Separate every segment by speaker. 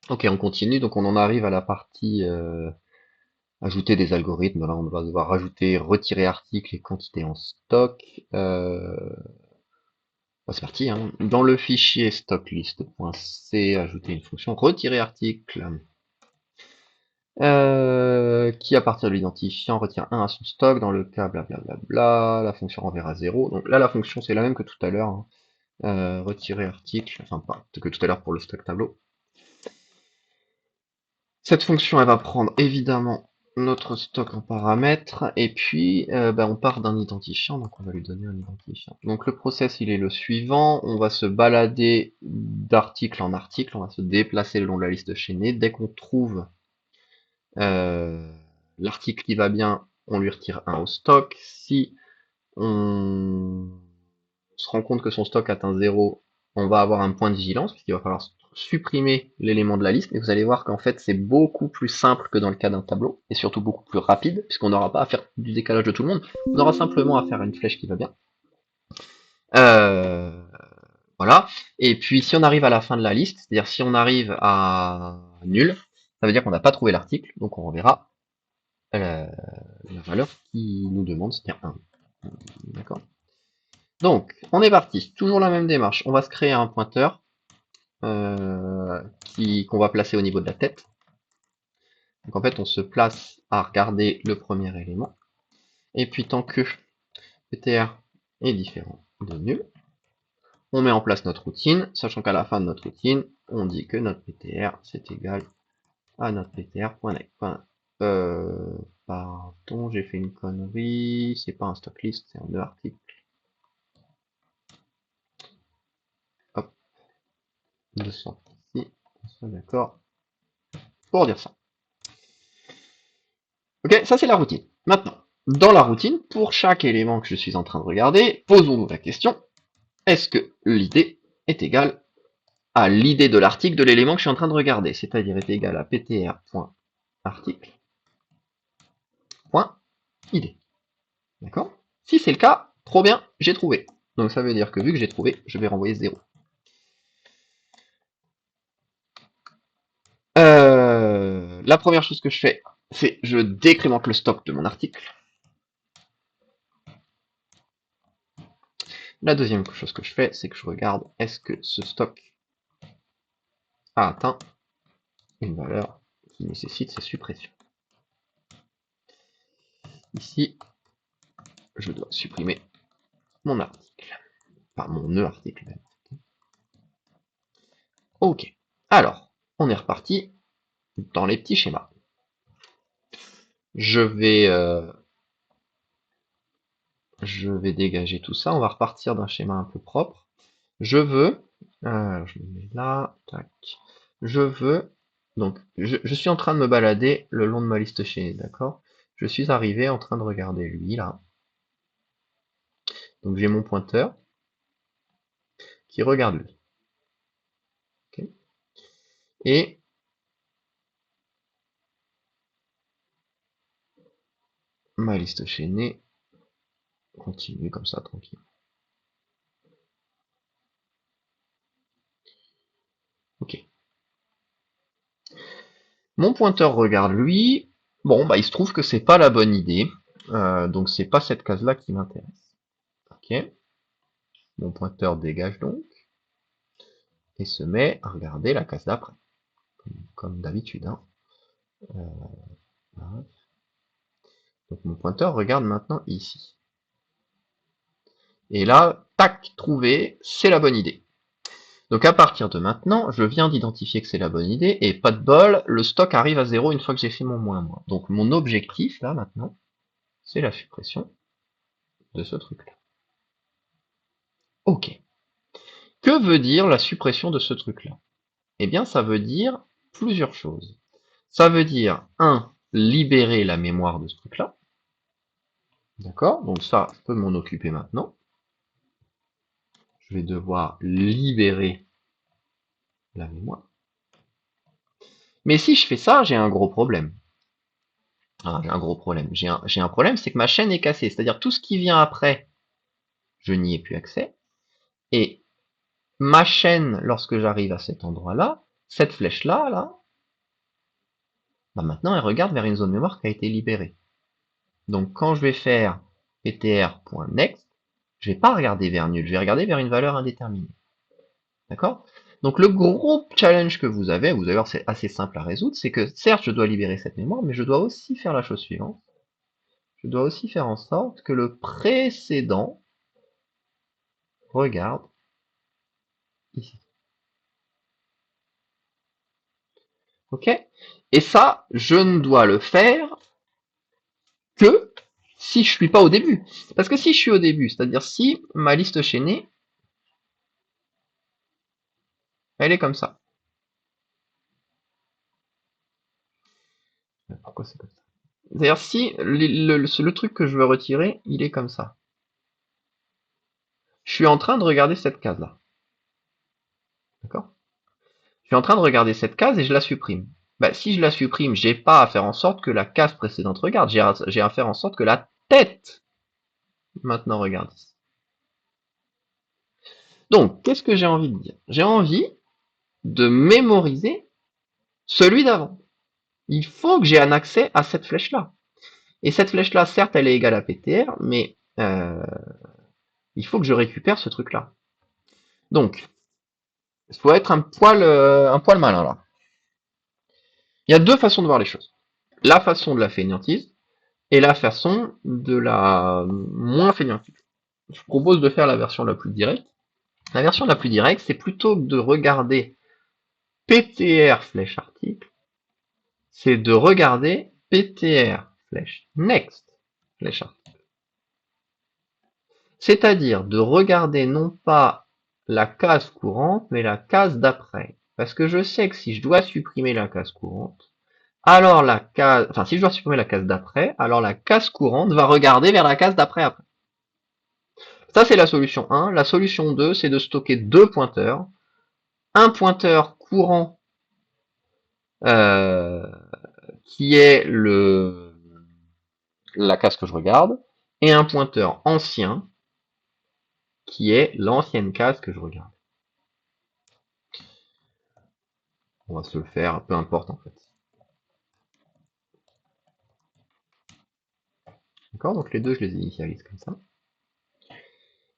Speaker 1: Ok, on continue, donc on en arrive à la partie ajouter des algorithmes. Là, on va devoir rajouter, retirer articles et quantité en stock. Bah, c'est parti, hein. Dans le fichier stocklist.c, ajouter une fonction retirer article qui, à partir de l'identifiant, retire 1 à son stock. Dans le cas, blablabla, la fonction renverra 0. Donc là, la fonction, c'est la même que tout à l'heure, hein. Retirer article, enfin pas que tout à l'heure pour le stock tableau. Cette fonction, elle va prendre évidemment notre stock en paramètre, et puis bah, on part d'un identifiant, donc on va lui donner un identifiant. Donc le process, il est le suivant, on va se balader d'article en article, on va se déplacer le long de la liste chaînée. Dès qu'on trouve euh, l'article qui va bien, on lui retire 1 au stock. Si on se rend compte que son stock atteint 0, on va avoir un point de vigilance, puisqu'il va falloir supprimer l'élément de la liste, et vous allez voir qu'en fait c'est beaucoup plus simple que dans le cas d'un tableau, et surtout beaucoup plus rapide, puisqu'on n'aura pas à faire du décalage de tout le monde, on aura simplement à faire une flèche qui va bien. Euh, voilà. Et puis si on arrive à la fin de la liste, c'est-à-dire si on arrive à nul, ça veut dire qu'on n'a pas trouvé l'article, donc on reverra la valeur qui nous demande, c'est-à-dire 1. D'accord. Donc, on est parti. Toujours la même démarche. On va se créer un pointeur qu'on va placer au niveau de la tête. Donc en fait, on se place à regarder le premier élément. Et puis tant que ptr est différent de nul, on met en place notre routine, sachant qu'à la fin de notre routine, on dit que notre ptr c'est égal à notre ptr.next. Pardon, j'ai fait une connerie, c'est pas un stock list, c'est un nœud article. Hop, 200 ici, on soit d'accord pour dire ça. Ok, ça c'est la routine. Maintenant, dans la routine, pour chaque élément que je suis en train de regarder, posons-nous la question, est-ce que l'idée est égale à l'idée de l'article de l'élément que je suis en train de regarder, c'est-à-dire est égal à ptr.article.id. D'accord? Si c'est le cas, trop bien, j'ai trouvé. Donc ça veut dire que vu que j'ai trouvé, je vais renvoyer 0. La première chose que je fais, c'est je décrémente le stock de mon article. La deuxième chose que je fais, c'est que je regarde est-ce que ce stock a atteint une valeur qui nécessite sa suppression. Ici, je dois supprimer mon article. Enfin, mon nœud article même. Ok. Alors, on est reparti dans les petits schémas. Je vais dégager tout ça. On va repartir d'un schéma un peu propre. Je veux, je me mets là, tac. Je veux, donc, je suis en train de me balader le long de ma liste chaînée, d'accord? Je suis arrivé en train de regarder lui, là. Donc j'ai mon pointeur qui regarde lui. Okay. Et ma liste chaînée continue comme ça, tranquille. Ok. Mon pointeur regarde lui. Bon, bah il se trouve que c'est pas la bonne idée. Donc c'est pas cette case-là qui m'intéresse. Ok. Mon pointeur dégage donc et se met à regarder la case d'après, comme d'habitude. Hein. Voilà. Donc mon pointeur regarde maintenant ici. Et là, tac, trouvé, c'est la bonne idée. Donc à partir de maintenant, je viens d'identifier que c'est la bonne idée, et pas de bol, le stock arrive à 0 une fois que j'ai fait mon moins. Donc mon objectif, là, maintenant, c'est la suppression de ce truc-là. Ok. Que veut dire la suppression de ce truc-là? Eh bien, ça veut dire plusieurs choses. Ça veut dire, un, libérer la mémoire de ce truc-là. D'accord? Donc ça, je peux m'en occuper maintenant. Je vais devoir libérer la mémoire. Mais si je fais ça, j'ai un gros problème. Ah, j'ai un gros problème. J'ai un problème, c'est que ma chaîne est cassée. C'est-à-dire tout ce qui vient après, je n'y ai plus accès. Et ma chaîne, lorsque j'arrive à cet endroit-là, cette flèche-là, là, bah maintenant elle regarde vers une zone mémoire qui a été libérée. Donc quand je vais faire ptr.next, je vais pas regarder vers nul, je vais regarder vers une valeur indéterminée. D'accord? Donc le gros challenge que vous avez voir, c'est assez simple à résoudre, c'est que certes je dois libérer cette mémoire, mais je dois aussi faire la chose suivante. Je dois aussi faire en sorte que le précédent regarde ici. Ok? Et ça, je ne dois le faire que si je suis pas au début. Parce que si je suis au début, c'est-à-dire si ma liste chaînée, elle est comme ça. Pourquoi c'est comme ça? C'est-à-dire si le truc que je veux retirer, il est comme ça. Je suis en train de regarder cette case-là. D'accord? Je suis en train de regarder cette case et je la supprime. Bah, si je la supprime, j'ai pas à faire en sorte que la case précédente regarde. J'ai à faire en sorte que la tête maintenant regarde ici. Donc, qu'est-ce que j'ai envie de dire? J'ai envie de mémoriser celui d'avant. Il faut que j'ai un accès à cette flèche-là. Et cette flèche-là, certes, elle est égale à PTR, mais il faut que je récupère ce truc-là. Donc, il faut être un poil malin là. Il y a deux façons de voir les choses. La façon de la fainéantise et la façon de la moins fainéantise. Je propose de faire la version la plus directe. La version la plus directe, c'est plutôt que de regarder PTR flèche article, c'est de regarder PTR flèche next flèche article. C'est-à-dire de regarder non pas la case courante, mais la case d'après. Parce que je sais que si je dois supprimer la case courante, alors la case, enfin si je dois supprimer la case d'après, alors la case courante va regarder vers la case d'après après. Ça c'est la solution 1. La solution 2, c'est de stocker deux pointeurs. Un pointeur courant euh, qui est la case que je regarde, et un pointeur ancien qui est l'ancienne case que je regarde. On va se le faire, peu importe en fait. D'accord? Donc les deux, je les initialise comme ça.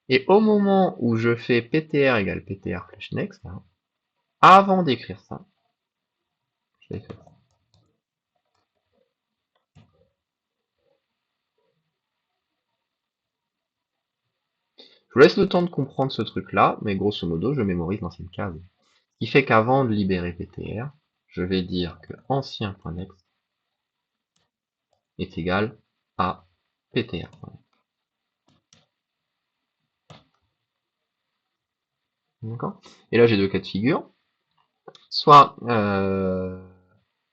Speaker 1: Et au moment où je fais ptr égale ptr flèche next, là, avant d'écrire ça, je vais faire ça. Je vous laisse le temps de comprendre ce truc-là, mais grosso modo, je mémorise l'ancienne case. Ce qui fait qu'avant de libérer ptr, je vais dire que ancien.next est égal à ptr. D'accord? Et là, j'ai deux cas de figure. Soit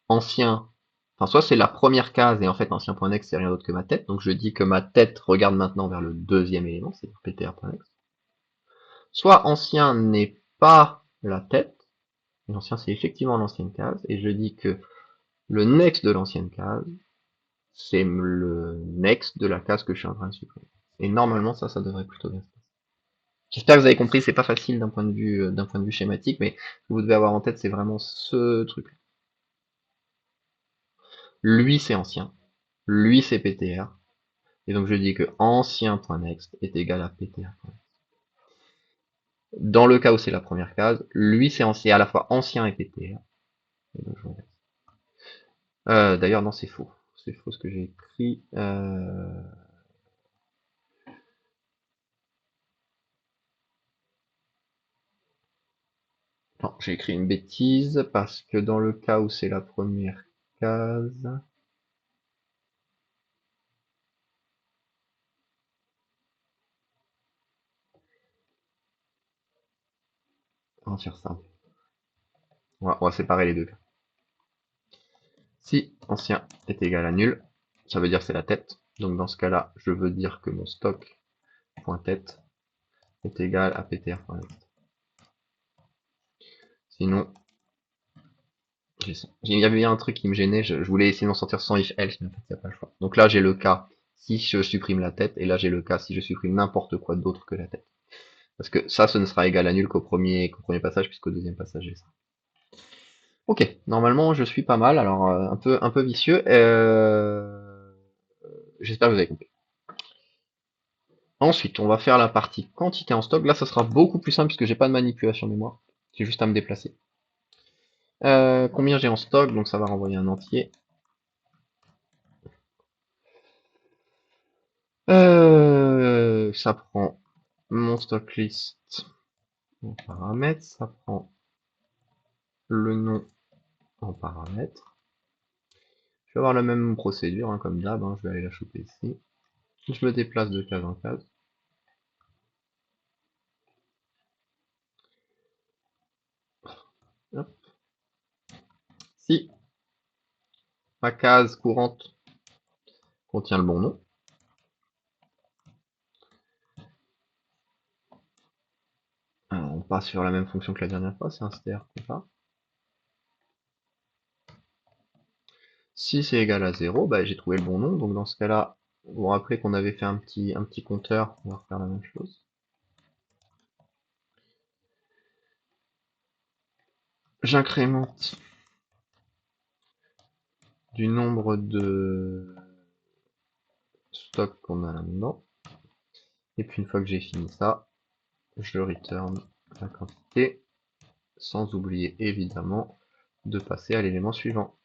Speaker 1: ancien, enfin soit c'est la première case et en fait ancien.next c'est rien d'autre que ma tête, donc je dis que ma tête regarde maintenant vers le deuxième élément, c'est ptr.next. Soit ancien n'est pas la tête, et ancien c'est effectivement l'ancienne case, et je dis que le next de l'ancienne case, c'est le next de la case que je suis en train de supprimer. Et normalement ça devrait plutôt bien se passer. J'espère que vous avez compris, c'est pas facile d'un point de vue schématique, mais ce que vous devez avoir en tête, c'est vraiment ce truc. Lui c'est ancien, lui c'est ptr, et donc je dis que ancien.next est égal à ptr. Dans le cas où c'est la première case, lui c'est à la fois ancien et ptr. Et donc je D'ailleurs non, c'est faux. C'est faux ce que j'ai écrit. Non, j'ai écrit une bêtise parce que dans le cas où c'est la première case, on va faire ça. On va séparer les deux cas. Si ancien est égal à nul, ça veut dire que c'est la tête. Donc dans ce cas-là, je veux dire que mon stock.tête est égal à ptr.next. Sinon, il y avait bien un truc qui me gênait, je voulais essayer d'en sortir sans if else, mais en fait, il n'y a pas le choix. Donc là, j'ai le cas si je supprime la tête, et là, j'ai le cas si je supprime n'importe quoi d'autre que la tête. Parce que ça, ce ne sera égal à nul qu'au premier passage, puisqu'au deuxième passage, j'ai ça. Ok, normalement je suis pas mal, alors un peu vicieux. J'espère que vous avez compris. Ensuite, on va faire la partie quantité en stock. Là, ça sera beaucoup plus simple puisque j'ai pas de manipulation mémoire. J'ai juste à me déplacer. Combien j'ai en stock, donc ça va renvoyer un entier. Ça prend mon stock list en paramètres, ça prend le nom en paramètres. Je vais avoir la même procédure, hein, comme d'hab, hein, je vais aller la choper ici. Je me déplace de case en case. Hop. Si ma case courante contient le bon nom, alors, on passe sur la même fonction que la dernière fois, c'est un str compa. Si c'est égal à 0, bah, j'ai trouvé le bon nom, donc dans ce cas-là, vous vous rappelez qu'on avait fait un petit compteur, on va refaire la même chose. J'incrémente du nombre de stocks qu'on a là-dedans, et puis une fois que j'ai fini ça, je return la quantité, sans oublier évidemment de passer à l'élément suivant.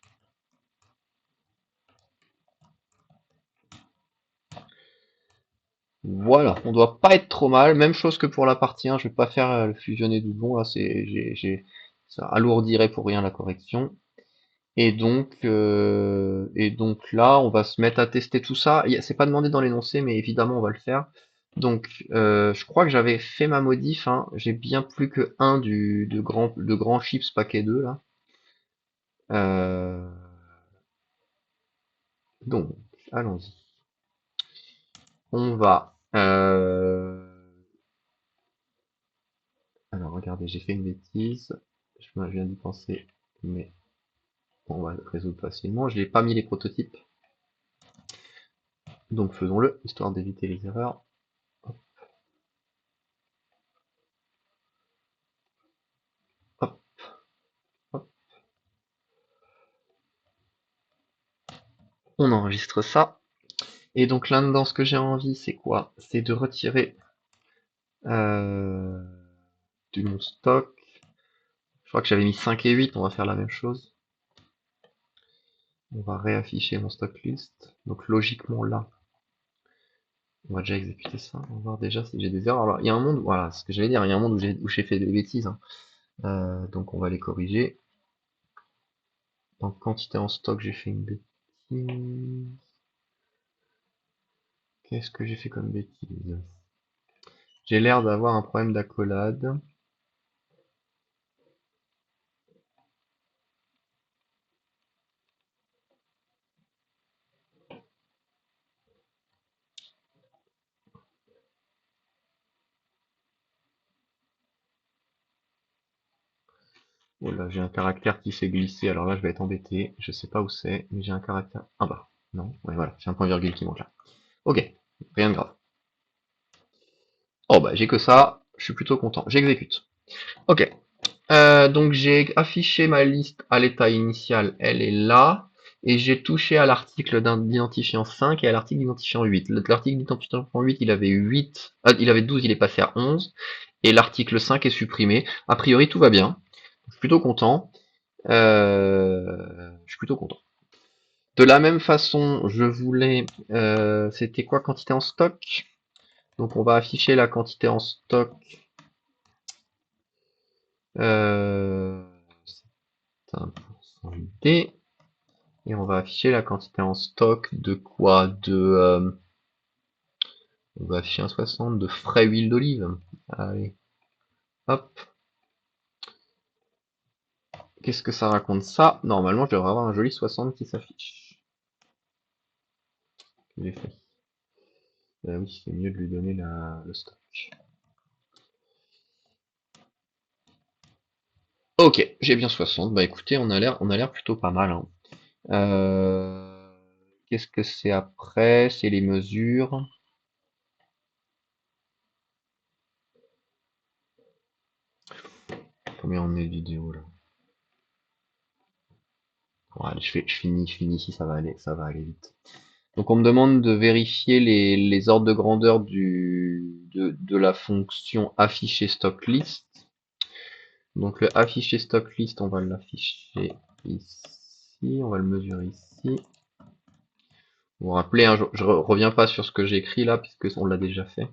Speaker 1: Voilà, on doit pas être trop mal. Même chose que pour la partie 1, je vais pas faire le fusionner doublon, là ça alourdirait pour rien la correction. Et donc là, on va se mettre à tester tout ça. C'est pas demandé dans l'énoncé, mais évidemment, on va le faire. Donc, je crois que j'avais fait ma modif, hein. J'ai bien plus que un de grand chips paquet 2 là. Euh, donc, allons-y. On va. Alors, regardez, j'ai fait une bêtise. Je viens d'y penser, mais on va le résoudre facilement. Je n'ai pas mis les prototypes, donc faisons-le, histoire d'éviter les erreurs. Hop, hop. On enregistre ça. Et donc là-dedans, ce que j'ai envie, c'est quoi? C'est de retirer euh, du mon stock. Je crois que j'avais mis 5 et 8, on va faire la même chose. On va réafficher mon stock list. Donc logiquement là, on va déjà exécuter ça. On va voir déjà si j'ai des erreurs. Alors il y a un monde, voilà, ce que j'allais dire, il y a un monde où j'ai fait des bêtises, hein. Donc on va les corriger. En quantité en stock, j'ai fait une bêtise. Qu'est-ce que j'ai fait comme bêtise? J'ai l'air d'avoir un problème d'accolade. Oh là, j'ai un caractère qui s'est glissé, alors là je vais être embêté. Je sais pas où c'est, mais j'ai un caractère. Ah bah, non, ouais voilà, j'ai un point virgule qui manque là. Ok, rien de grave. Oh bah j'ai que ça, je suis plutôt content. J'exécute. Ok. Donc j'ai affiché ma liste à l'état initial, elle est là. Et j'ai touché à l'article d'identifiant 5 et à l'article d'identifiant 8. L'article d'identifiant 8, il avait 8, il avait 12, il est passé à 11. Et l'article 5 est supprimé. A priori, tout va bien. Je suis plutôt content. Je suis plutôt content. De la même façon, je voulais, c'était quoi quantité en stock? Donc on va afficher la quantité en stock. Euh, c'est un D. Et on va afficher la quantité en stock de quoi? On va afficher un 60 de frais huile d'olive. Allez, hop. Qu'est-ce que ça raconte ça? Normalement, je devrais avoir un joli 60 qui s'affiche. Que j'ai fait. Oui, c'est mieux de lui donner le stock. Ok, j'ai bien 60. Bah écoutez, on a l'air plutôt pas mal, hein. Qu'est-ce que c'est après? C'est les mesures. Combien on est de vidéos là? Bon, allez, je finis ici, ça va aller vite. Donc on me demande de vérifier les ordres de grandeur de la fonction afficher stock list. Donc le afficher stock list, on va l'afficher ici, on va le mesurer ici. Vous vous rappelez, hein, je reviens pas sur ce que j'ai écrit là, puisque on l'a déjà fait.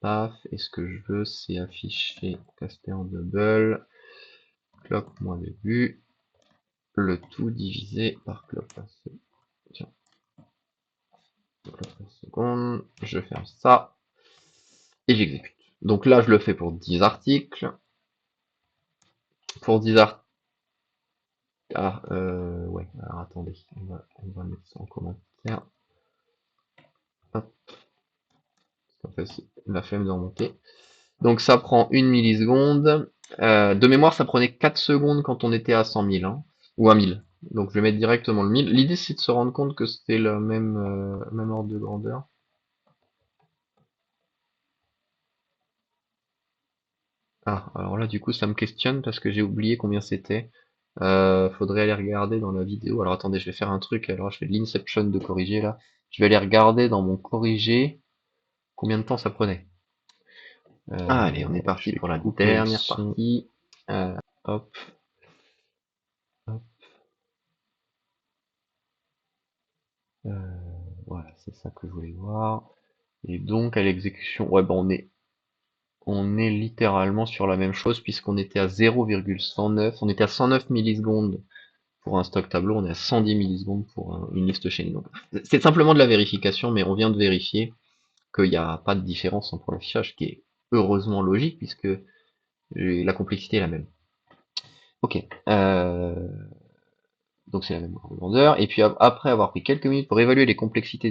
Speaker 1: Paf, et ce que je veux, c'est afficher casté en double, clock moins début, le tout divisé par clock par seconde. Tiens, clock par seconde, je ferme ça, et j'exécute. Donc là, je le fais pour 10 articles. Pour 10 articles. Ah, ouais, alors attendez, on va mettre ça en commentaire. Hop, en fait, c'est la flemme de remonter. Donc ça prend 1 milliseconde. De mémoire, ça prenait 4 secondes quand on était à 100 000, hein, ou à 1000. Donc je vais mettre directement le 1000. L'idée, c'est de se rendre compte que c'était le même ordre de grandeur. Ah, alors là, du coup, ça me questionne parce que j'ai oublié combien c'était. Faudrait aller regarder dans la vidéo. Alors attendez, je vais faire un truc. Alors je fais de l'inception de corriger là. Je vais aller regarder dans mon corrigé combien de temps ça prenait. Allez, on est parti pour la dernière partie. Hop, hop. Voilà, c'est ça que je voulais voir. Et donc à l'exécution, ouais, bah on est littéralement sur la même chose puisqu'on était à 0,109, on était à 109 millisecondes pour un stock tableau, on est à 110 millisecondes pour une liste chaînée. Donc c'est simplement de la vérification, mais on vient de vérifier qu'il n'y a pas de différence entre l'affichage, qui est heureusement logique puisque la complexité est la même. Ok, donc c'est la même grandeur. Et puis après avoir pris quelques minutes pour évaluer les complexités